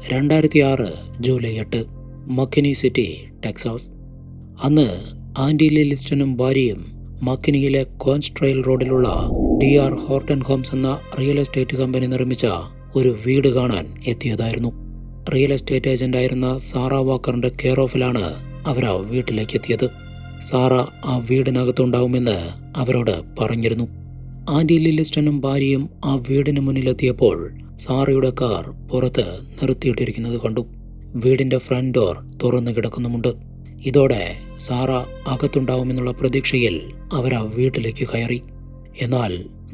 2006 July 8 മക്കിനി city, Texas. അന്ന് Andy ലില്ലിസ്റ്റനും ഭാര്യയും മക്കിനിയിലെ കോൺസ്ട്രെയിൽ റോഡിലുള്ള DR ഹോർട്ടൺ ഹോംസ് എന്ന റിയൽ എസ്റ്റേറ്റ് കമ്പനി നിർമ്മിച്ച ഒരു വീട് കാണാൻ എത്തിയതായിരുന്നു. റിയൽ എസ്റ്റേറ്റ് ഏജന്റായിരുന്ന സാറ വാക്കറിന്റെ കെയർ ഓഫിലാണ് അവർ ആ വീട്ടിലേക്ക് എത്തിയത്. സാറ ആ വീടിനകത്തുണ്ടാവുമെന്ന് അവരോട് പറഞ്ഞിരുന്നു. ആൻഡി ലില്ലിസ്റ്റനും ഭാര്യയും ആ വീടിന് മുന്നിലെത്തിയപ്പോൾ സാറയുടെ കാർ പുറത്ത് നിർത്തിയിട്ടിരിക്കുന്നത് കണ്ടു. വീടിന്റെ ഫ്രണ്ട് ഡോർ തുറന്നു കിടക്കുന്നുമുണ്ട്. ഇതോടെ സാറ അകത്തുണ്ടാവുമെന്നുള്ള പ്രതീക്ഷയിൽ അവർ ആ വീട്ടിലേക്ക് കയറി. എന്നാൽ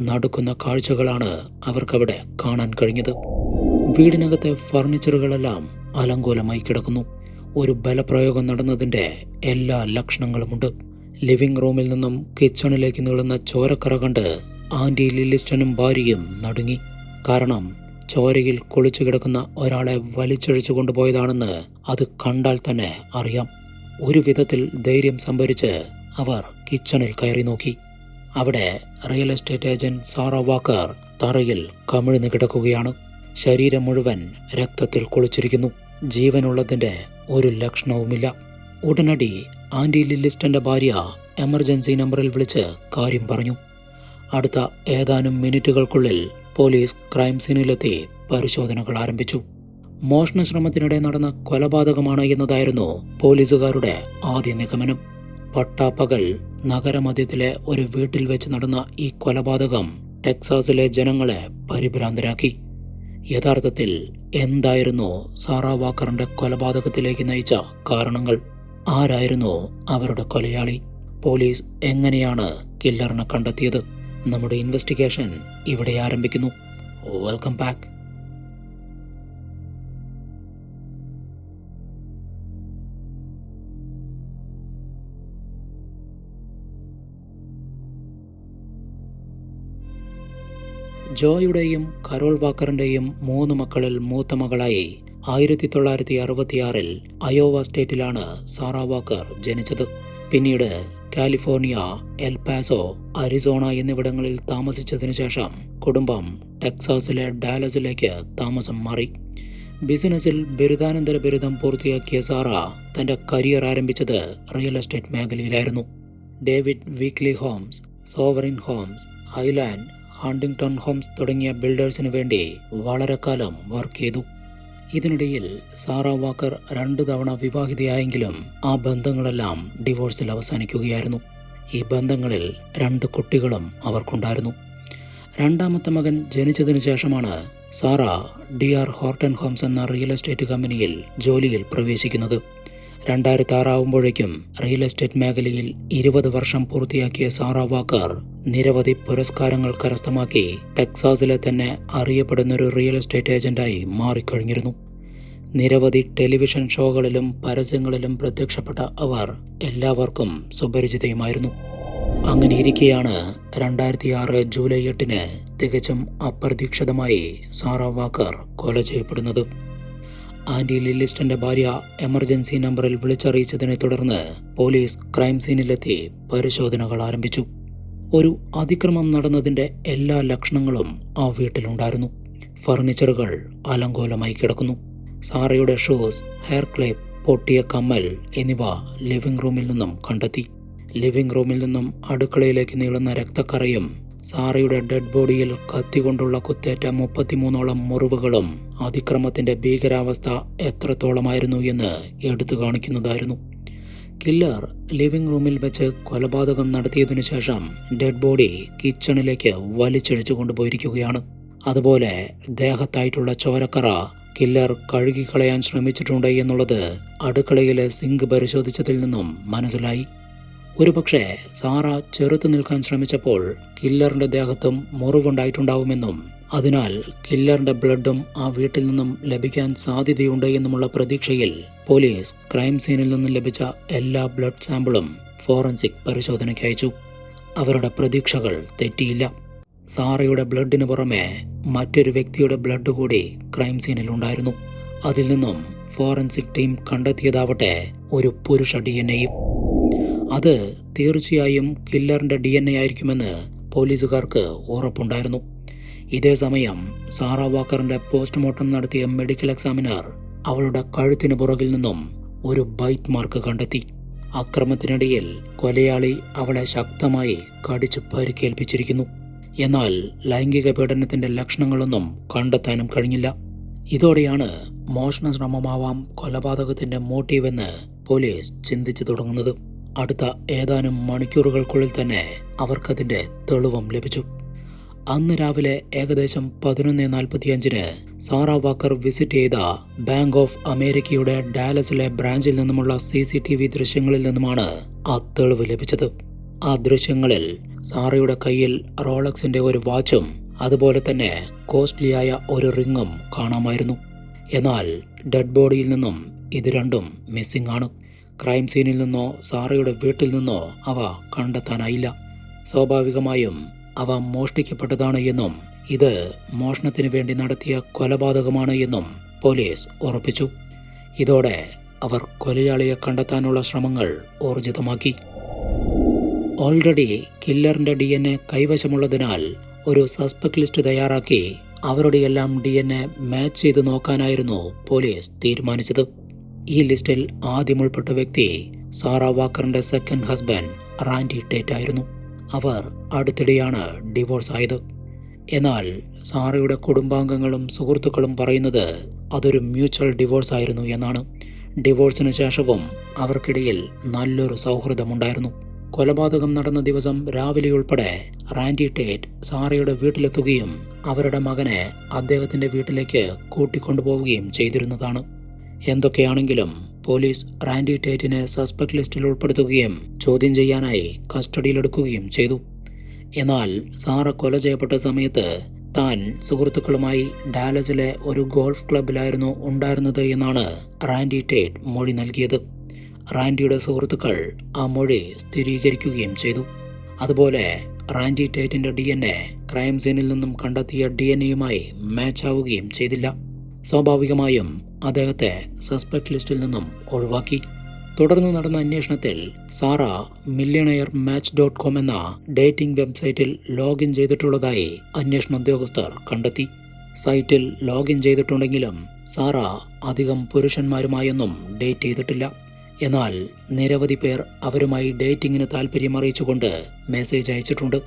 നടക്കുന്ന കാഴ്ചകളാണ് അവർക്കവിടെ കാണാൻ കഴിഞ്ഞത്. വീടിനകത്തെ ഫർണിച്ചറുകളെല്ലാം അലങ്കോലമായി കിടക്കുന്നു. ഒരു ബലപ്രയോഗം നടന്നതിൻ്റെ എല്ലാ ലക്ഷണങ്ങളുമുണ്ട്. ലിവിംഗ് റൂമിൽ നിന്നും കിച്ചണിലേക്ക് നീളുന്ന ചോരക്കറ കണ്ട് ആൻഡി ലില്ലിസ്റ്റനും ഭാര്യയും നടുങ്ങി. കാരണം ചോരയിൽ കുളിച്ചു കിടക്കുന്ന ഒരാളെ വലിച്ചഴിച്ചു കൊണ്ടുപോയതാണെന്ന് അത് കണ്ടാൽ തന്നെ അറിയാം. ഒരു വിധത്തിൽ ധൈര്യം സംഭരിച്ച് അവർ കിച്ചണിൽ കയറി നോക്കി. അവിടെ real estate agent Sara Walker തറയിൽ കമിഴ്ന്നു കിടക്കുകയാണ്. ശരീരം മുഴുവൻ രക്തത്തിൽ കുളിച്ചിരിക്കുന്നു. ജീവനുള്ളതിൻ്റെ ഒരു ലക്ഷണവുമില്ല. ഉടനടി ആൻഡി ലില്ലിസ്റ്റന്റെ ഭാര്യ എമർജൻസി നമ്പറിൽ വിളിച്ച് കാര്യം പറഞ്ഞു. അടുത്ത ഏതാനും മിനിറ്റുകൾക്കുള്ളിൽ പോലീസ് ക്രൈം സീനിലെത്തി പരിശോധനകൾ ആരംഭിച്ചു. മോഷണ ശ്രമത്തിനിടെ നടന്ന കൊലപാതകമാണ് എന്നതായിരുന്നു പോലീസുകാരുടെ ആദ്യ നിഗമനം. പട്ടാപ്പകൽ നഗരമധ്യത്തിലെ ഒരു വീട്ടിൽ വെച്ച് നടന്ന ഈ കൊലപാതകം ടെക്സാസിലെ ജനങ്ങളെ പരിഭ്രാന്തരാക്കി. യഥാർത്ഥത്തിൽ എന്തായിരുന്നു സാറ വാക്കറിന്റെ കൊലപാതകത്തിലേക്ക് നയിച്ച കാരണങ്ങൾ? ആരായിരുന്നു അവരുടെ കൊലയാളി? പോലീസ് എങ്ങനെയാണ് കില്ലറിനെ കണ്ടെത്തിയത്? നമ്മുടെ ഇൻവെസ്റ്റിഗേഷൻ ഇവിടെ ആരംഭിക്കുന്നു. Welcome back. ജോയുടെയും കരോൾ വാക്കറിന്റെയും 3 മക്കളിൽ മൂത്ത മകളായി 1966 അയോവ സ്റ്റേറ്റിലാണ് സാറ വാക്കർ ജനിച്ചത്. പിന്നീട് കാലിഫോർണിയ, എൽ പാസോ, അരിസോണ എന്നിവിടങ്ങളിൽ താമസിച്ചതിനു ശേഷം കുടുംബം ടെക്സാസിലെ ഡാലസിലേക്ക് താമസം മാറി. ബിസിനസ്സിൽ ബിരുദാനന്തര ബിരുദം പൂർത്തിയാക്കിയ സാറ തന്റെ കരിയർ ആരംഭിച്ചത് റിയൽ എസ്റ്റേറ്റ് മേഖലയിലായിരുന്നു. David Weekley Homes, Sovereign Homes, Highland, Huntington Homes തുടങ്ങിയ ബിൽഡേഴ്സിന് വേണ്ടി വളരെ കാലം വർക്ക് ചെയ്തു. ഇതിനിടയിൽ സാറ വാക്കർ 2 തവണ വിവാഹിതയായെങ്കിലും ആ ബന്ധങ്ങളെല്ലാം ഡിവോഴ്സിൽ അവസാനിക്കുകയായിരുന്നു. ഈ ബന്ധങ്ങളിൽ 2 കുട്ടികളും അവർക്കുണ്ടായിരുന്നു. രണ്ടാമത്തെ മകൻ ജനിച്ചതിനു ശേഷമാണ് സാറ DR ഹോർട്ടൺ ഹോംസ് എന്ന റിയൽ എസ്റ്റേറ്റ് കമ്പനിയിൽ ജോലിയിൽ പ്രവേശിക്കുന്നത്. 2006 ആവുമ്പോഴേക്കും റിയൽ എസ്റ്റേറ്റ് മേഖലയിൽ 20 വർഷം പൂർത്തിയാക്കിയ സാറ വാക്കർ നിരവധി പുരസ്കാരങ്ങൾ കരസ്ഥമാക്കി ടെക്സാസിലെ തന്നെ അറിയപ്പെടുന്നൊരു റിയൽ എസ്റ്റേറ്റ് ഏജന്റായി മാറിക്കഴിഞ്ഞിരുന്നു. നിരവധി ടെലിവിഷൻ ഷോകളിലും പരസ്യങ്ങളിലും പ്രത്യക്ഷപ്പെട്ട അവർ എല്ലാവർക്കും സുപരിചിതയുമായിരുന്നു. അങ്ങനെ ഇരിക്കെയാണ് 2006 ജൂലൈ 8 തികച്ചും അപ്രതീക്ഷിതമായി സാറ വാക്കർ കൊല ചെയ്യപ്പെടുന്നത്. ആൻഡി ലില്ലിസ്റ്റന്റെ ഭാര്യ എമർജൻസി നമ്പറിൽ വിളിച്ചറിയിച്ചതിനെ തുടർന്ന് പോലീസ് ക്രൈം സീനിലെത്തി പരിശോധനകൾ ആരംഭിച്ചു. ഒരു അതിക്രമം നടന്നതിൻ്റെ എല്ലാ ലക്ഷണങ്ങളും ആ വീട്ടിലുണ്ടായിരുന്നു. ഫർണിച്ചറുകൾ അലങ്കോലമായി കിടക്കുന്നു. സാറയുടെ ഷൂസ്, ഹെയർ ക്ലിപ്പ്, പൊട്ടിയ കമ്മൽ എന്നിവ ലിവിംഗ് റൂമിൽ നിന്നും കണ്ടെത്തി. ലിവിംഗ് റൂമിൽ നിന്നും അടുക്കളയിലേക്ക് നീളുന്ന രക്തക്കറയും സാറയുടെ ഡെഡ് ബോഡിയിൽ കത്തികൊണ്ടുള്ള കുത്തേറ്റ 33ഓളം മുറിവുകളും അതിക്രമത്തിന്റെ ഭീകരാവസ്ഥ എത്രത്തോളമായിരുന്നു എന്ന് എടുത്തു കാണിക്കുന്നതായിരുന്നു. കില്ലർ ലിവിംഗ് റൂമിൽ വെച്ച് കൊലപാതകം നടത്തിയതിനു ശേഷം ഡെഡ് ബോഡി കിച്ചണിലേക്ക് വലിച്ചഴിച്ചു കൊണ്ടുപോയിരിക്കുകയാണ്. അതുപോലെ ദേഹത്തായിട്ടുള്ള ചോരക്കറ കില്ലർ കഴുകിക്കളയാൻ ശ്രമിച്ചിട്ടുണ്ട് എന്നുള്ളത് അടുക്കളയിലെ സിങ്ക് പരിശോധിച്ചതിൽ നിന്നും മനസ്സിലായി. ഒരുപക്ഷെ സാറ ചെറുത്തു നിൽക്കാൻ ശ്രമിച്ചപ്പോൾ കില്ലറിന്റെ ദേഹത്തും മുറിവുണ്ടായിട്ടുണ്ടാവുമെന്നും അതിനാൽ കില്ലറിന്റെ ബ്ലഡും ആ വീട്ടിൽ നിന്നും ലഭിക്കാൻ സാധ്യതയുണ്ട് എന്നുമുള്ള പ്രതീക്ഷയിൽ പോലീസ് ക്രൈം സീനിൽ നിന്നും ലഭിച്ച എല്ലാ ബ്ലഡ് സാമ്പിളും ഫോറൻസിക് പരിശോധനയ്ക്ക് അയച്ചു. അവരുടെ പ്രതീക്ഷകൾ തെറ്റിയില്ല. സാറയുടെ ബ്ലഡിന് പുറമെ മറ്റൊരു വ്യക്തിയുടെ ബ്ലഡ് കൂടി ക്രൈം സീനിൽ ഉണ്ടായിരുന്നു. അതിൽ നിന്നും ഫോറൻസിക് ടീം കണ്ടെത്തിയതാവട്ടെ ഒരു പുരുഷ DNA. അത് തീർച്ചയായും കില്ലറിന്റെ DNA ആയിരിക്കുമെന്ന് പോലീസുകാർക്ക് ഉറപ്പുണ്ടായിരുന്നു. ഇതേ സമയം സാറ വാക്കറിന്റെ പോസ്റ്റ്മോർട്ടം നടത്തിയ മെഡിക്കൽ എക്സാമിനർ അവളുടെ കഴുത്തിന് പുറകിൽ നിന്നും ഒരു ബൈറ്റ് മാർക്ക് കണ്ടെത്തി. അക്രമത്തിനിടയിൽ കൊലയാളി അവളെ ശക്തമായി കടിച്ചു പരിക്കേൽപ്പിച്ചിരിക്കുന്നു. എന്നാൽ ലൈംഗിക പീഡനത്തിന്റെ ലക്ഷണങ്ങളൊന്നും കണ്ടെത്താനും കഴിഞ്ഞില്ല. ഇതോടെയാണ് മോഷണ ശ്രമമാവാം കൊലപാതകത്തിന്റെ മോട്ടീവെന്ന് പോലീസ് ചിന്തിച്ചു തുടങ്ങുന്നത്. അടുത്ത ഏതാനും മണിക്കൂറുകൾക്കുള്ളിൽ തന്നെ അവർക്കതിന്റെ തെളിവും ലഭിച്ചു. അന്ന് രാവിലെ ഏകദേശം 11:45 സാറ വാക്കർ വിസിറ്റ് ചെയ്ത ബാങ്ക് ഓഫ് അമേരിക്കയുടെ ഡാലസിലെ ബ്രാഞ്ചിൽ നിന്നുമുള്ള CCTV ദൃശ്യങ്ങളിൽ നിന്നുമാണ് ആ തെളിവ് ലഭിച്ചത്. ആ ദൃശ്യങ്ങളിൽ സാറയുടെ കയ്യിൽ റോളക്സിന്റെ ഒരു വാച്ചും അതുപോലെ തന്നെ കോസ്റ്റ്ലിയായ ഒരു റിങ്ങും കാണാമായിരുന്നു. എന്നാൽ ഡെഡ് ബോഡിയിൽ നിന്നും ഇത് രണ്ടും മിസ്സിംഗ് ആണ്. ക്രൈം സീനിൽ നിന്നോ സാറയുടെ വീട്ടിൽ നിന്നോ അവ കണ്ടെത്താനായില്ല. സ്വാഭാവികമായും അവ മോഷ്ടിക്കപ്പെട്ടതാണ് എന്നും ഇത് മോഷണത്തിന് വേണ്ടി നടത്തിയ കൊലപാതകമാണ് എന്നും പോലീസ് ഉറപ്പിച്ചു. ഇതോടെ അവർ കൊലയാളിയെ കണ്ടെത്താനുള്ള ശ്രമങ്ങൾ ഊർജിതമാക്കി. ഓൾറെഡി കില്ലറിന്റെ DNA കൈവശമുള്ളതിനാൽ ഒരു സസ്പെക്ട് ലിസ്റ്റ് തയ്യാറാക്കി അവരുടെയെല്ലാം DNA മാച്ച് ചെയ്ത് നോക്കാനായിരുന്നു പോലീസ് തീരുമാനിച്ചത്. ഈ ലിസ്റ്റിൽ ആദ്യം ഉൾപ്പെട്ട വ്യക്തി സാറ വാക്കറിന്റെ സെക്കൻഡ് ഹസ്ബൻഡ് റാൻഡി ടേറ്റ് ആയിരുന്നു. അവർ അടുത്തിടെയാണ് ഡിവോഴ്സ് ആയത്. എന്നാൽ സാറയുടെ കുടുംബാംഗങ്ങളും സുഹൃത്തുക്കളും പറയുന്നത് അതൊരു മ്യൂച്വൽ ഡിവോഴ്സ് ആയിരുന്നു എന്നാണ്. ഡിവോഴ്സിന് ശേഷവും അവർക്കിടയിൽ നല്ലൊരു സൗഹൃദമുണ്ടായിരുന്നു. കൊലപാതകം നടന്ന ദിവസം രാവിലെ ഉൾപ്പെടെ റാൻഡി ടേറ്റ് സാറയുടെ വീട്ടിലെത്തുകയും അവരുടെ മകനെ അദ്ദേഹത്തിന്റെ വീട്ടിലേക്ക് കൂട്ടിക്കൊണ്ടുപോവുകയും ചെയ്തിരുന്നതാണ്. എന്തൊക്കെയാണെങ്കിലും പോലീസ് റാൻഡി ടേറ്റിനെ സസ്പെക്ട് ലിസ്റ്റിൽ ഉൾപ്പെടുത്തുകയും ചോദ്യം ചെയ്യാനായി കസ്റ്റഡിയിലെടുക്കുകയും ചെയ്തു. എന്നാൽ സാറ കൊല ചെയ്യപ്പെട്ട സമയത്ത് താൻ സുഹൃത്തുക്കളുമായി ഡാലസിലെ ഒരു ഗോൾഫ് ക്ലബിലായിരുന്നു ഉണ്ടായിരുന്നത് എന്നാണ് റാൻഡി ടേറ്റ് മൊഴി നൽകിയത്. റാൻഡിയുടെ സുഹൃത്തുക്കൾ ആ മൊഴി സ്ഥിരീകരിക്കുകയും ചെയ്തു. അതുപോലെ റാൻഡി ടേറ്റിന്റെ DNA ക്രൈം സീനിൽ നിന്നും കണ്ടെത്തിയ DNAയുമായി മാച്ച് ആവുകയും ചെയ്തില്ല. സ്വാഭാവികമായും അദ്ദേഹത്തെ സസ്പെക്ട് ലിസ്റ്റിൽ നിന്നും ഒഴിവാക്കി. തുടർന്ന് നടന്ന അന്വേഷണത്തിൽ സാറ millionairematch.com എന്ന ഡേറ്റിംഗ് വെബ്സൈറ്റിൽ ലോഗിൻ ചെയ്തിട്ടുള്ളതായി അന്വേഷണ ഉദ്യോഗസ്ഥർ കണ്ടെത്തി. സൈറ്റിൽ ലോഗിൻ ചെയ്തിട്ടുണ്ടെങ്കിലും സാറ അധികം പുരുഷന്മാരുമായൊന്നും ഡേറ്റ് ചെയ്തിട്ടില്ല. എന്നാൽ നിരവധി പേർ അവരുമായി ഡേറ്റിങ്ങിന് താല്പര്യം അറിയിച്ചുകൊണ്ട് മെസ്സേജ് അയച്ചിട്ടുണ്ട്.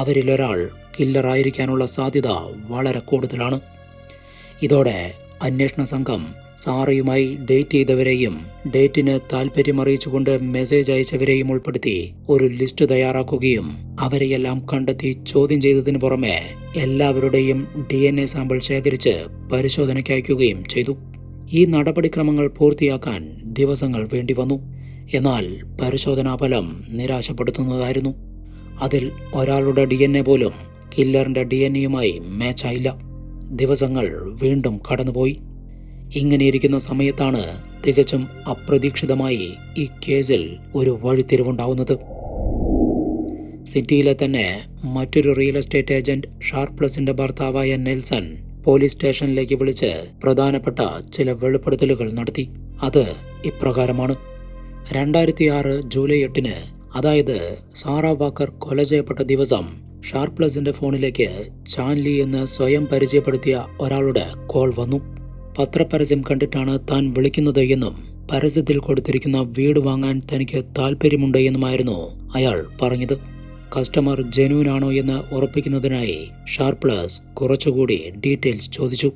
അവരിലൊരാൾ കില്ലറായിരിക്കാനുള്ള സാധ്യത വളരെ കൂടുതലാണ്. ഇതോടെ അന്വേഷണ സംഘം സാറയുമായി ഡേറ്റ് ചെയ്തവരെയും ഡേറ്റിന് താല്പര്യം അറിയിച്ചുകൊണ്ട് മെസ്സേജ് അയച്ചവരെയും ഉൾപ്പെടുത്തി ഒരു ലിസ്റ്റ് തയ്യാറാക്കുകയും അവരെയെല്ലാം കണ്ടെത്തി ചോദ്യം ചെയ്തതിനു പുറമെ എല്ലാവരുടെയും DNA സാമ്പിൾ ശേഖരിച്ച് പരിശോധനയ്ക്ക് അയക്കുകയും ചെയ്തു. ഈ നടപടിക്രമങ്ങൾ പൂർത്തിയാക്കാൻ ദിവസങ്ങൾ വേണ്ടി വന്നു. എന്നാൽ പരിശോധനാ ഫലം നിരാശപ്പെടുത്തുന്നതായിരുന്നു. അതിൽ ഒരാളുടെ DNA പോലും കില്ലറിന്റെ DNAയുമായി മാച്ചായില്ല. ദിവസങ്ങൾ വീണ്ടും കടന്നുപോയി. ഇങ്ങനെയിരിക്കുന്ന സമയത്താണ് തികച്ചും അപ്രതീക്ഷിതമായി ഈ കേസിൽ ഒരു വഴിത്തിരിവുണ്ടാവുന്നത്. സിറ്റിയിലെ തന്നെ മറ്റൊരു റിയൽ എസ്റ്റേറ്റ് ഏജന്റ് ഷാർപ്ലസിന്റെ ഭർത്താവായ നെൽസൺ പോലീസ് സ്റ്റേഷനിലേക്ക് വിളിച്ച് പ്രധാനപ്പെട്ട ചില വെളിപ്പെടുത്തലുകൾ നടത്തി. അത് ഇപ്രകാരമാണ്. 2006 ജൂലൈ 8 അതായത് സാറ വാക്കർ കൊല ചെയ്യപ്പെട്ട ദിവസം ഷാർപ്ലസിന്റെ ഫോണിലേക്ക് ചാൻലി എന്ന് സ്വയം പരിചയപ്പെടുത്തിയ ഒരാളുടെ കോൾ വന്നു. പത്രപരസ്യം കണ്ടിട്ടാണ് താൻ വിളിക്കുന്നത് എന്നും പരസ്യത്തിൽ കൊടുത്തിരിക്കുന്ന വീട് വാങ്ങാൻ തനിക്ക് താല്പര്യമുണ്ട് എന്നുമായിരുന്നു അയാൾ പറഞ്ഞത്. കസ്റ്റമർ ജെന്യൂൻ ആണോ എന്ന് ഉറപ്പിക്കുന്നതിനായി ഷാർപ്ലസ് കുറച്ചുകൂടി ഡീറ്റെയിൽസ് ചോദിച്ചു.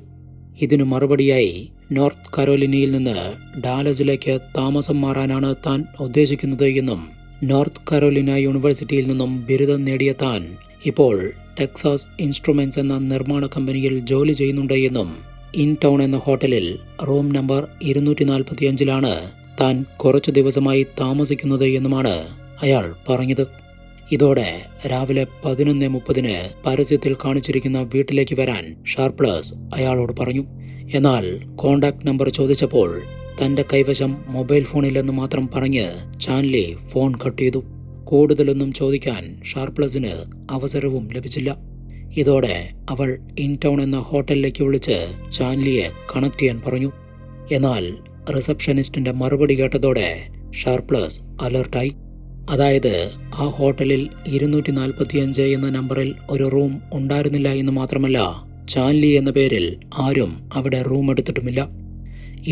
ഇതിനു മറുപടിയായി നോർത്ത് കരോലിനയിൽ നിന്ന് ഡാലസിലേക്ക് താമസം മാറാനാണ് താൻ ഉദ്ദേശിക്കുന്നത് എന്നും നോർത്ത് കരോലിന യൂണിവേഴ്സിറ്റിയിൽ നിന്നും ബിരുദം നേടിയ താൻ ഇപ്പോൾ ടെക്സാസ് ഇൻസ്ട്രുമെന്റ്സ് എന്ന നിർമ്മാണ കമ്പനിയിൽ ജോലി ചെയ്യുന്നുണ്ട് എന്നും ഇൻ ടൗൺ എന്ന ഹോട്ടലിൽ റൂം നമ്പർ 245 താൻ കുറച്ചു ദിവസമായി താമസിക്കുന്നത് എന്നുമാണ് അയാൾ പറഞ്ഞത്. ഇതോടെ രാവിലെ 11:30 പരസ്യത്തിൽ കാണിച്ചിരിക്കുന്ന വീട്ടിലേക്ക് വരാൻ ഷാർപ്ലസ് അയാളോട് പറഞ്ഞു. എന്നാൽ കോണ്ടാക്ട് നമ്പർ ചോദിച്ചപ്പോൾ തന്റെ കൈവശം മൊബൈൽ ഫോണില്ലെന്ന് മാത്രം പറഞ്ഞ് ചാൻലി ഫോൺ കട്ട് ചെയ്തു. കൂടുതലൊന്നും ചോദിക്കാൻ ഷാർപ്ലസിന് അവസരവും ലഭിച്ചില്ല. ഇതോടെ അവൾ ഇൻ ടൗൺ എന്ന ഹോട്ടലിലേക്ക് വിളിച്ച് ചാൻലിയെ കണക്ട് ചെയ്യാൻ പറഞ്ഞു. എന്നാൽ റിസപ്ഷനിസ്റ്റിന്റെ മറുപടി കേട്ടതോടെ ഷാർപ്ലസ് അലർട്ടായി. അതായത് ആ ഹോട്ടലിൽ 245 എന്ന നമ്പറിൽ ഒരു റൂം ഉണ്ടായിരുന്നില്ല എന്ന് മാത്രമല്ല, ചാൻലി എന്ന പേരിൽ ആരും അവിടെ റൂം എടുത്തിട്ടുമില്ല.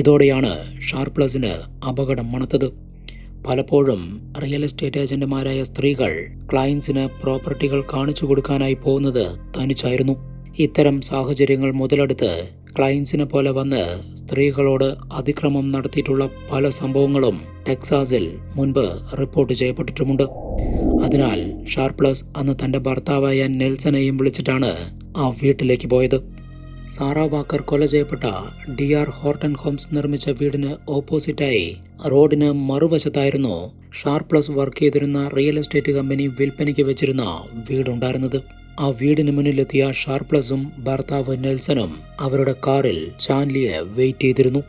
ഇതോടെയാണ് ഷാർപ്ലസിന് അപകടം മണത്തത്. പലപ്പോഴും റിയൽ എസ്റ്റേറ്റ് ഏജന്റുമാരായ സ്ത്രീകൾ ക്ലയൻസിന് പ്രോപ്പർട്ടികൾ കാണിച്ചു കൊടുക്കാനായി പോകുന്നത് തനിച്ചായിരുന്നു. ഇത്തരം സാഹചര്യങ്ങൾ മുതലെടുത്ത് ക്ലയൻസിനെ പോലെ വന്ന് സ്ത്രീകളോട് അതിക്രമം നടത്തിയിട്ടുള്ള പല സംഭവങ്ങളും ടെക്സാസിൽ മുൻപ് റിപ്പോർട്ട് ചെയ്യപ്പെട്ടിട്ടുമുണ്ട്. അതിനാൽ ഷാർപ്ലസ് അന്ന് തൻ്റെ ഭർത്താവായ നെൽസനെയും വിളിച്ചിട്ടാണ് ആ വീട്ടിലേക്ക് പോയത്. സാറ വാക്കർ കൊല ചെയ്യപ്പെട്ട DR ഹോർട്ടൺ ഹോംസ് നിർമ്മിച്ച വീടിന് ഓപ്പോസിറ്റായി റോഡിന് മറുവശത്തായിരുന്നു ഷാർപ്ലസ് വർക്ക് ചെയ്തിരുന്ന റിയൽ എസ്റ്റേറ്റ് കമ്പനി വിൽപ്പനയ്ക്ക് വെച്ചിരുന്ന വീടുണ്ടായിരുന്നത്. ആ വീടിന് മുന്നിലെത്തിയ ഷാർപ്ലസും ഭർത്താവ് നെൽസനും അവരുടെ കാറിൽ ചാൻലിയെ വെയിറ്റ് ചെയ്തിരുന്നു.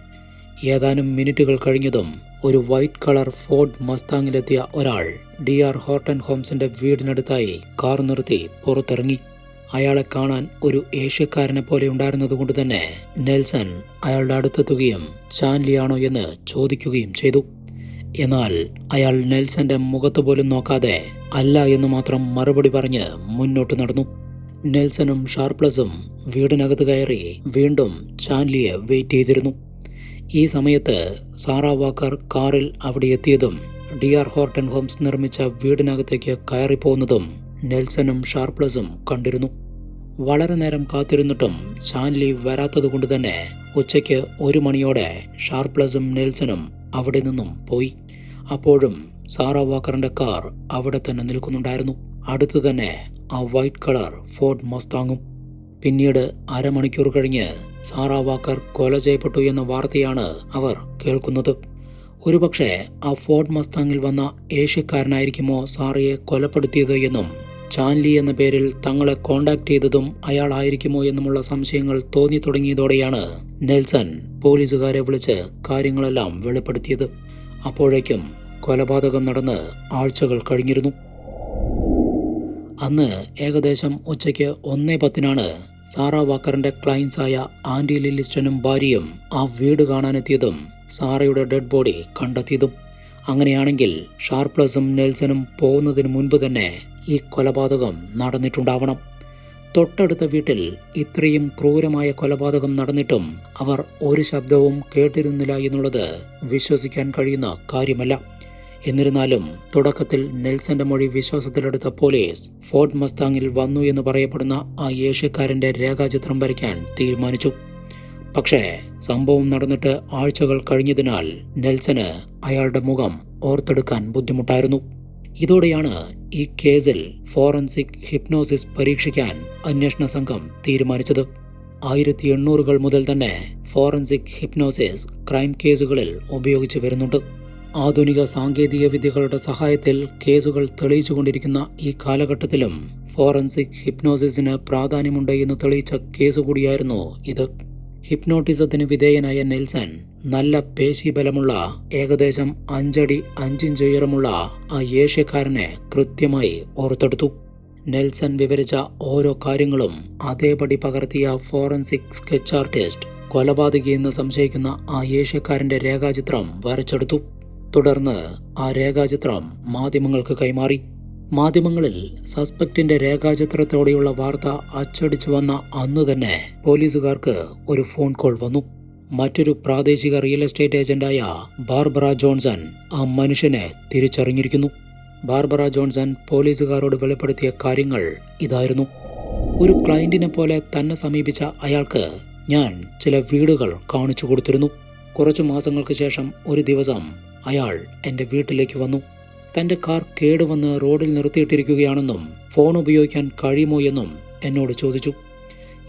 ഏതാനും മിനിറ്റുകൾ കഴിഞ്ഞതും ഒരു വൈറ്റ് കളർ ഫോർഡ് മസ്താങ്ങിലെത്തിയ ഒരാൾ DR ഹോർട്ടൺ ഹോംസിന്റെ വീടിനടുത്തായി കാർ നിർത്തി പുറത്തിറങ്ങി. അയാളെ കാണാൻ ഒരു ഏഷ്യക്കാരനെ പോലെ ഉണ്ടായിരുന്നതുകൊണ്ട് തന്നെ നെൽസൺ അയാളുടെ അടുത്തെത്തുകയും ചാൻലിയാണോ എന്ന് ചോദിക്കുകയും ചെയ്തു. എന്നാൽ അയാൾ നെൽസന്റെ മുഖത്ത് പോലും നോക്കാതെ അല്ല എന്ന് മാത്രം മറുപടി പറഞ്ഞ് മുന്നോട്ട് നടന്നു. നെൽസണും ഷാർപ്ലസും വീടിനകത്ത് കയറി വീണ്ടും ചാൻലിയെ വെയിറ്റ് ചെയ്തിരുന്നു. ഈ സമയത്ത് സാറ വാക്കർ കാറിൽ അവിടെ എത്തിയതും DR ഹോർട്ടൺ ഹോംസ് നിർമ്മിച്ച വീടിനകത്തേക്ക് കയറിപ്പോകുന്നതും നെൽസണും ഷാർപ്ലസും കണ്ടിരുന്നു. വളരെ നേരം കാത്തിരുന്നിട്ടും ചാൻലി വരാത്തതുകൊണ്ട് തന്നെ ഉച്ചയ്ക്ക് 1 മണിയോടെ ഷാർപ്ലസും നെൽസണും അവിടെ നിന്നും പോയി. അപ്പോഴും സാറ വാക്കറിന്റെ കാർ അവിടെ തന്നെ നിൽക്കുന്നുണ്ടായിരുന്നു. അടുത്തു തന്നെ ആ വൈറ്റ് കളർ ഫോർഡ് മസ്താങ്ങും. പിന്നീട് അരമണിക്കൂർ കഴിഞ്ഞ് സാറ വാക്കർ കൊല ചെയ്യപ്പെട്ടു എന്ന വാർത്തയാണ് അവർ കേൾക്കുന്നത്. ഒരുപക്ഷെ ആ ഫോർഡ് മസ്താങ്ങിൽ വന്ന ഏഷ്യക്കാരനായിരിക്കുമോ സാറയെ കൊലപ്പെടുത്തിയത് എന്നും ചാൻലി എന്ന പേരിൽ തങ്ങളെ കോണ്ടാക്ട് ചെയ്തതും അയാളായിരിക്കുമോ എന്നുമുള്ള സംശയങ്ങൾ തോന്നി തുടങ്ങിയതോടെയാണ് നെൽസൺ പോലീസുകാരെ വിളിച്ച് കാര്യങ്ങളെല്ലാം വെളിപ്പെടുത്തിയത്. അപ്പോഴേക്കും കൊലപാതകം നടന്ന് ആഴ്ചകൾ കഴിഞ്ഞിരുന്നു. അന്ന് ഏകദേശം ഉച്ചയ്ക്ക് 1:10 സാറ വാക്കറിന്റെ ക്ലയൻസായ ആൻഡി ലില്ലിസ്റ്റനും ഭാര്യയും ആ വീട് കാണാനെത്തിയതും സാറയുടെ ഡെഡ് ബോഡി കണ്ടെത്തിയതും. അങ്ങനെയാണെങ്കിൽ ഷാർപ്ലസും നെൽസണും പോകുന്നതിന് മുൻപ് തന്നെ ഈ കൊലപാതകം നടന്നിട്ടുണ്ടാവണം. തൊട്ടടുത്ത വീട്ടിൽ ഇത്രയും ക്രൂരമായ കൊലപാതകം നടന്നിട്ടും അവർ ഒരു ശബ്ദവും കേട്ടിരുന്നില്ല എന്നുള്ളത് വിശ്വസിക്കാൻ കഴിയുന്ന കാര്യമല്ല. എന്നിരുന്നാലും തുടക്കത്തിൽ നെൽസന്റെ മൊഴി വിശ്വാസത്തിലെടുത്ത പോലീസ് ഫോർഡ് മസ്താങ്ങിൽ വന്നു എന്ന് പറയപ്പെടുന്ന ആ ഏഷ്യക്കാരന്റെ രേഖാചിത്രം വരയ്ക്കാൻ തീരുമാനിച്ചു. പക്ഷേ സംഭവം നടന്നിട്ട് ആഴ്ചകൾ കഴിഞ്ഞതിനാൽ നെൽസന് അയാളുടെ മുഖം ഓർത്തെടുക്കാൻ ബുദ്ധിമുട്ടായിരുന്നു. ഇതോടെയാണ് ഈ കേസിൽ ഫോറൻസിക് ഹിപ്നോസിസ് പരീക്ഷിക്കാൻ അന്വേഷണ സംഘം തീരുമാനിച്ചത്. 1800 മുതൽ തന്നെ ഫോറൻസിക് ഹിപ്നോസിസ് ക്രൈം കേസുകളിൽ ഉപയോഗിച്ചു വരുന്നുണ്ട്. ആധുനിക സാങ്കേതിക വിദ്യകളുടെ സഹായത്തിൽ കേസുകൾ തെളിയിച്ചുകൊണ്ടിരിക്കുന്ന ഈ കാലഘട്ടത്തിലും ഫോറൻസിക് ഹിപ്നോസിസിന് പ്രാധാന്യമുണ്ട് എന്ന് തെളിയിച്ച കേസ് കൂടിയായിരുന്നു ഇത്. ഹിപ്നോട്ടിസത്തിന് വിധേയനായ നെൽസൺ നല്ല പേശീബലമുള്ള ഏകദേശം 5 അടി 5 ഇഞ്ച് ഉയരമുള്ള ആ ഏഷ്യക്കാരനെ കൃത്യമായി ഓർത്തെടുത്തു. നെൽസൺ വിവരിച്ച ഓരോ കാര്യങ്ങളും അതേപടി പകർത്തിയ ഫോറൻസിക് സ്കെച്ച് ആർട്ടിസ്റ്റ് കൊലപാതകിയെന്ന് സംശയിക്കുന്ന ആ ഏഷ്യക്കാരന്റെ രേഖാചിത്രം വരച്ചെടുത്തു. തുടർന്ന് ആ രേഖാചിത്രം മാധ്യമങ്ങൾക്ക് കൈമാറി. മാധ്യമങ്ങളിൽ സസ്പെക്റ്റിന്റെ രേഖാചിത്രത്തോടെയുള്ള വാർത്ത അച്ചടിച്ചു വന്ന അന്ന് തന്നെ പോലീസുകാർക്ക് ഒരു ഫോൺ കോൾ വന്നു. മറ്റൊരു പ്രാദേശിക റിയൽ എസ്റ്റേറ്റ് ഏജന്റായ ബാർബറ ജോൺസൺ ആ മനുഷ്യനെ തിരിച്ചറിഞ്ഞിരിക്കുന്നു. ബാർബറ ജോൺസൺ പോലീസുകാരോട് വെളിപ്പെടുത്തിയ കാര്യങ്ങൾ ഇതായിരുന്നു. ഒരു ക്ലയന്റിനെ പോലെ തന്നെ സമീപിച്ച അയാൾക്ക് ഞാൻ ചില വീടുകൾ കാണിച്ചു കൊടുത്തിരുന്നു. കുറച്ചു മാസങ്ങൾക്ക് ശേഷം ഒരു ദിവസം അയാൾ എൻ്റെ വീട്ടിലേക്ക് വന്നു. തൻ്റെ കാർ കേടുവന്ന് റോഡിൽ നിർത്തിയിട്ടിരിക്കുകയാണെന്നും ഫോൺ ഉപയോഗിക്കാൻ കഴിയുമോ എന്നും എന്നോട് ചോദിച്ചു.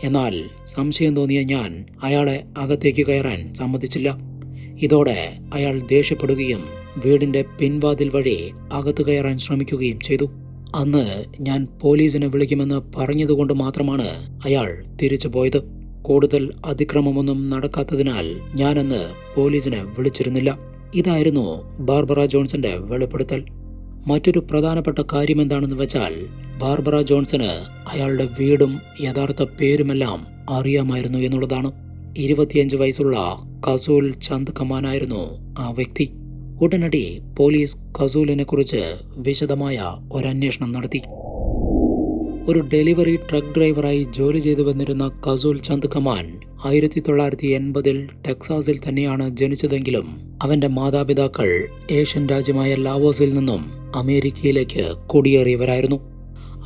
എന്നാൽ സംശയം തോന്നിയ ഞാൻ അയാളെ അകത്തേക്ക് കയറാൻ സമ്മതിച്ചില്ല. ഇതോടെ അയാൾ ദേഷ്യപ്പെടുകയും വീടിൻ്റെ പിൻവാതിൽ വഴി അകത്ത് കയറാൻ ശ്രമിക്കുകയും ചെയ്തു. അന്ന് ഞാൻ പോലീസിനെ വിളിക്കുമെന്ന് പറഞ്ഞതുകൊണ്ട് മാത്രമാണ് അയാൾ തിരിച്ചു പോയത്. കൂടുതൽ അതിക്രമമൊന്നും നടക്കാത്തതിനാൽ ഞാനന്ന് പോലീസിനെ വിളിച്ചിരുന്നില്ല. ഇതായിരുന്നു ബാർബറ ജോൺസന്റെ വെളിപ്പെടുത്തൽ. മറ്റൊരു പ്രധാനപ്പെട്ട കാര്യം എന്താണെന്ന് വെച്ചാൽ ബാർബറ ജോൺസന് അയാളുടെ വീടും യഥാർത്ഥ പേരുമെല്ലാം അറിയാമായിരുന്നു എന്നുള്ളതാണ്. 25 വയസ്സുള്ള കസൂൽ ചന്ദ് കമാനായിരുന്നു ആ വ്യക്തി. ഉടനടി പോലീസ് കസൂലിനെ കുറിച്ച് വിശദമായ ഒരന്വേഷണം നടത്തി. ഒരു ഡെലിവറി ട്രക്ക് ഡ്രൈവറായി ജോലി ചെയ്തു വന്നിരുന്ന കസൂൽ ചന്ദ് കമാൻ 1980 ടെക്സാസിൽ തന്നെയാണ് ജനിച്ചതെങ്കിലും അവന്റെ മാതാപിതാക്കൾ ഏഷ്യൻ രാജ്യമായ ലാവോസിൽ നിന്നും അമേരിക്കയിലേക്ക് കുടിയേറിയവരായിരുന്നു.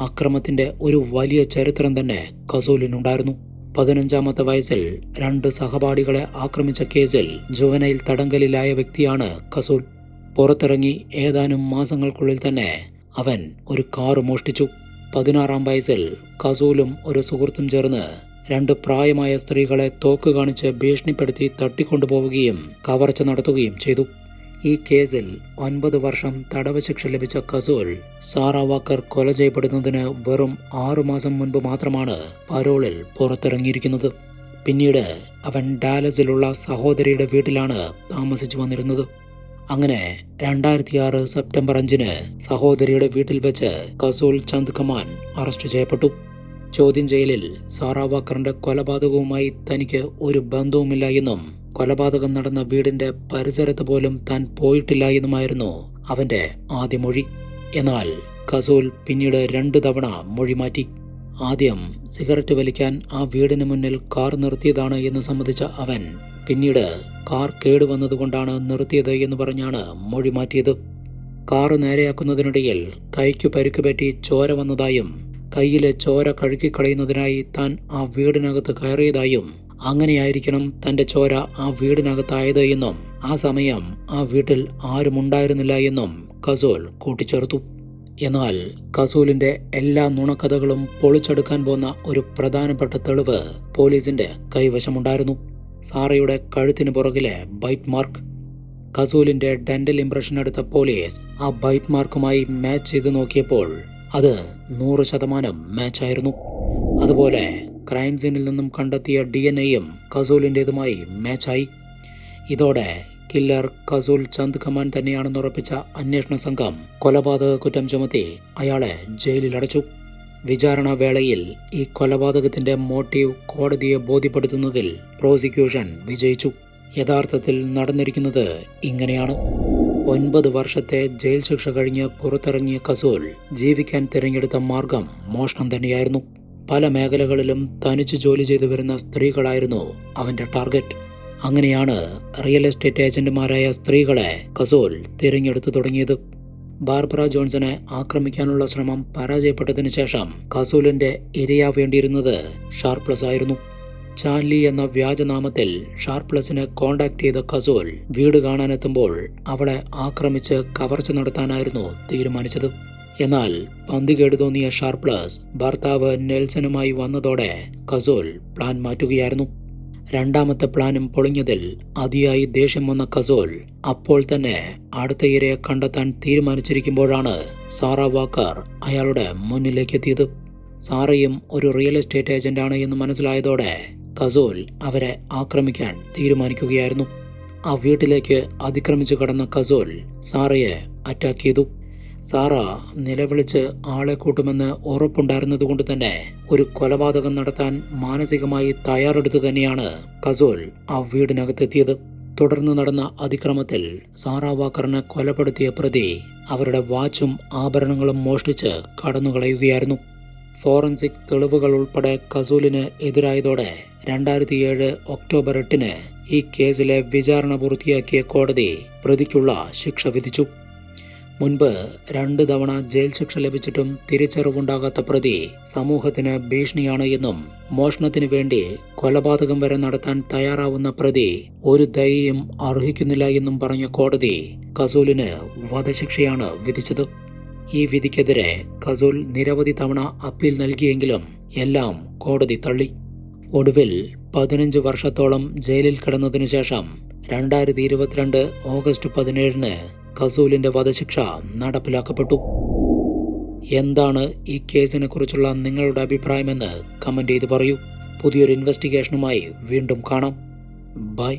അക്രമത്തിന്റെ ഒരു വലിയ ചരിത്രം തന്നെ കസൂലിനുണ്ടായിരുന്നു. 15-ാമത്തെ വയസ്സിൽ 2 സഹപാഠികളെ ആക്രമിച്ച കേസിൽ ജുവനൈൽ തടങ്കലിലായ വ്യക്തിയാണ് കസൂൽ. പുറത്തിറങ്ങി ഏതാനും മാസങ്ങൾക്കുള്ളിൽ തന്നെ അവൻ ഒരു കാറ് മോഷ്ടിച്ചു. 16-ാം വയസ്സിൽ കസൂലും ഒരു സുഹൃത്തും ചേർന്ന് 2 പ്രായമായ സ്ത്രീകളെ തോക്ക് കാണിച്ച് ഭീഷണിപ്പെടുത്തി തട്ടിക്കൊണ്ടുപോവുകയും കവർച്ച നടത്തുകയും ചെയ്തു. ഈ കേസിൽ 9 വർഷം തടവ് ശിക്ഷ ലഭിച്ച കസൂൽ സാറ വാക്കർ കൊല ചെയ്യപ്പെടുന്നതിന് വെറും 6 മാസം മുൻപ് മാത്രമാണ് പരോളിൽ പുറത്തിറങ്ങിയിരിക്കുന്നത്. പിന്നീട് അവൻ ഡാലസിലുള്ള സഹോദരിയുടെ വീട്ടിലാണ് താമസിച്ചു വന്നിരുന്നത്. അങ്ങനെ 2006 സെപ്റ്റംബർ 5-ന് സഹോദരിയുടെ വീട്ടിൽ വെച്ച് കസൂൽ ചന്ദ് കമാൻ അറസ്റ്റ് ചെയ്യപ്പെട്ടു. ചോദ്യം ചെയ്യലിൽ സാറ വാക്കറിന്റെ കൊലപാതകവുമായി തനിക്ക് ഒരു ബന്ധവുമില്ല എന്നും കൊലപാതകം നടന്ന വീടിന്റെ പരിസരത്ത് പോലും താൻ പോയിട്ടില്ല എന്നുമായിരുന്നു അവന്റെ ആദ്യ മൊഴി. എന്നാൽ കസൂൽ പിന്നീട് 2 തവണ മൊഴി മാറ്റി. ആദ്യം സിഗരറ്റ് വലിക്കാൻ ആ വീടിന് മുന്നിൽ കാർ നിർത്തിയതാണ് എന്ന് സമ്മതിച്ച അവൻ പിന്നീട് കാർ കേടുവന്നതുകൊണ്ടാണ് നിർത്തിയത് എന്ന് പറഞ്ഞാണ് മൊഴി മാറ്റിയത്. കാറ് നേരെയാക്കുന്നതിനിടയിൽ കൈക്കു പരിക്ക് പറ്റി ചോര വന്നതായും കയ്യിലെ ചോര കഴുകിക്കളയുന്നതിനായി താൻ ആ വീടിനകത്ത് കയറിയതായും അങ്ങനെയായിരിക്കണം തന്റെ ചോര ആ വീടിനകത്തായത് എന്നും ആ സമയം ആ വീട്ടിൽ ആരുമുണ്ടായിരുന്നില്ല എന്നും കസൂൽ കൂട്ടിച്ചേർത്തു. എന്നാൽ കസൂലിന്റെ എല്ലാ നുണക്കഥകളും പൊളിച്ചെടുക്കാൻ പോന്ന ഒരു പ്രധാനപ്പെട്ട തെളിവ് പോലീസിന്റെ കൈവശമുണ്ടായിരുന്നു. സാറയുടെ കഴുത്തിന് പുറകിലെ ബൈറ്റ് മാർക്ക്. കസൂലിന്റെ ഡെന്റൽ ഇംപ്രഷൻ എടുത്ത പോലീസ് ആ ബൈറ്റ് മാർക്കുമായി മാച്ച് ചെയ്ത് നോക്കിയപ്പോൾ അത് 100% മാച്ചായിരുന്നു. അതുപോലെ ക്രൈം സീനിൽ നിന്നും കണ്ടെത്തിയ DNA-യും കസൂലിൻ്റെതുമായി മാച്ചായി. ഇതോടെ കില്ലർ കസൂൽ ചന്ദ് കമാൻ തന്നെയാണെന്നുറപ്പിച്ച അന്വേഷണ സംഘം കൊലപാതക കുറ്റം ചുമത്തി അയാളെ ജയിലിലടച്ചു. വിചാരണ വേളയിൽ ഈ കൊലപാതകത്തിന്റെ മോട്ടീവ് കോടതിയെ ബോധ്യപ്പെടുത്തുന്നതിൽ പ്രോസിക്യൂഷൻ വിജയിച്ചു. യഥാർത്ഥത്തിൽ നടന്നിരിക്കുന്നത് ഇങ്ങനെയാണ്. 9 വർഷത്തെ ജയിൽ ശിക്ഷ കഴിഞ്ഞ് പുറത്തിറങ്ങിയ കസൂൽ ജീവിക്കാൻ തിരഞ്ഞെടുത്ത മാർഗം മോഷണം തന്നെയായിരുന്നു. പല മേഖലകളിലും തനിച്ച് ജോലി ചെയ്തു വരുന്ന സ്ത്രീകളായിരുന്നു അവന്റെ ടാർഗറ്റ്. അങ്ങനെയാണ് റിയൽ എസ്റ്റേറ്റ് ഏജന്റുമാരായ സ്ത്രീകളെ കസൂൽ തിരഞ്ഞെടുത്തു തുടങ്ങിയത്. ബാർബറ ജോൺസനെ ആക്രമിക്കാനുള്ള ശ്രമം പരാജയപ്പെട്ടതിനു ശേഷം കസൂലിന്റെ ഇരയാവേണ്ടിയിരുന്നത് ഷാർപ്ലസ് ആയിരുന്നു. ചാർലി എന്ന വ്യാജനാമത്തിൽ ഷാർപ്ലസിനെ കോണ്ടാക്ട് ചെയ്ത കസൂൽ വീട് കാണാനെത്തുമ്പോൾ അവളെ ആക്രമിച്ച് കവർച്ച നടത്താനായിരുന്നു തീരുമാനിച്ചത്. എന്നാൽ പന്തികേട് തോന്നിയ ഷാർപ്ലസ് ഭർത്താവ് നെൽസനുമായി വന്നതോടെ കസൂൽ പ്ലാൻ മാറ്റുകയായിരുന്നു. 2ാമത്തെ പ്ലാനും പൊളിഞ്ഞതിൽ അതിയായി ദേഷ്യം വന്ന കസൂൽ അപ്പോൾ തന്നെ അടുത്ത ഇരയെ കണ്ടെത്താൻ തീരുമാനിച്ചിരിക്കുമ്പോഴാണ് സാറ വാക്കർ അയാളുടെ മുന്നിലേക്ക് എത്തിയത്. സാറയും ഒരു റിയൽ എസ്റ്റേറ്റ് ഏജന്റാണ് എന്ന് മനസ്സിലായതോടെ കസൂൽ അവരെ ആക്രമിക്കാൻ തീരുമാനിക്കുകയായിരുന്നു. ആ വീട്ടിലേക്ക് അതിക്രമിച്ചു കടന്ന കസൂൽ സാറയെ അറ്റാക്ക് ചെയ്തു. സാറ നിലവിളിച്ച് ആളെ കൂട്ടുമെന്ന് ഉറപ്പുണ്ടായിരുന്നതുകൊണ്ട് തന്നെ ഒരു കൊലപാതകം നടത്താൻ മാനസികമായി തയ്യാറെടുത്ത് തന്നെയാണ് കസൂൽ ആ വീടിനകത്തെത്തിയത്. തുടർന്ന് നടന്ന അതിക്രമത്തിൽ സാറ വാക്കറിനെ കൊലപ്പെടുത്തിയ പ്രതി അവരുടെ വാച്ചും ആഭരണങ്ങളും മോഷ്ടിച്ച് കടന്നുകളയുകയായിരുന്നു. ഫോറൻസിക് തെളിവുകൾ ഉൾപ്പെടെ കസൂലിന് എതിരായതോടെ 2007 ഒക്ടോബർ 8-ന് ഈ കേസിലെ വിചാരണ പൂർത്തിയാക്കിയ കോടതി പ്രതിക്കുള്ള ശിക്ഷ വിധിച്ചു. മുൻപ് 2 തവണ ജയിൽ ശിക്ഷ ലഭിച്ചിട്ടും തിരിച്ചറിവുണ്ടാകാത്ത പ്രതി സമൂഹത്തിന് ഭീഷണിയാണ് എന്നും മോഷണത്തിനു വേണ്ടി കൊലപാതകം വരെ നടത്താൻ തയ്യാറാവുന്ന പ്രതി ഒരു ദയയും അർഹിക്കുന്നില്ല എന്നും പറഞ്ഞ കോടതി കസൂലിന് വധശിക്ഷയാണ് വിധിച്ചത്. ഈ വിധിക്കെതിരെ കസൂൽ നിരവധി തവണ അപ്പീൽ നൽകിയെങ്കിലും എല്ലാം കോടതി തള്ളി. ഒടുവിൽ 15 വർഷത്തോളം ജയിലിൽ കിടന്നതിനു ശേഷം 2022 ഓഗസ്റ്റ് 17-ന് കസൂലിന്റെ വധശിക്ഷ നടപ്പിലാക്കപ്പെട്ടു. എന്താണ് ഈ കേസിനെ കുറിച്ചുള്ള നിങ്ങളുടെ അഭിപ്രായമെന്ന് കമന്റ് ചെയ്ത് പറയൂ. പുതിയൊരു ഇൻവെസ്റ്റിഗേഷനുമായി വീണ്ടും കാണാം. ബൈ.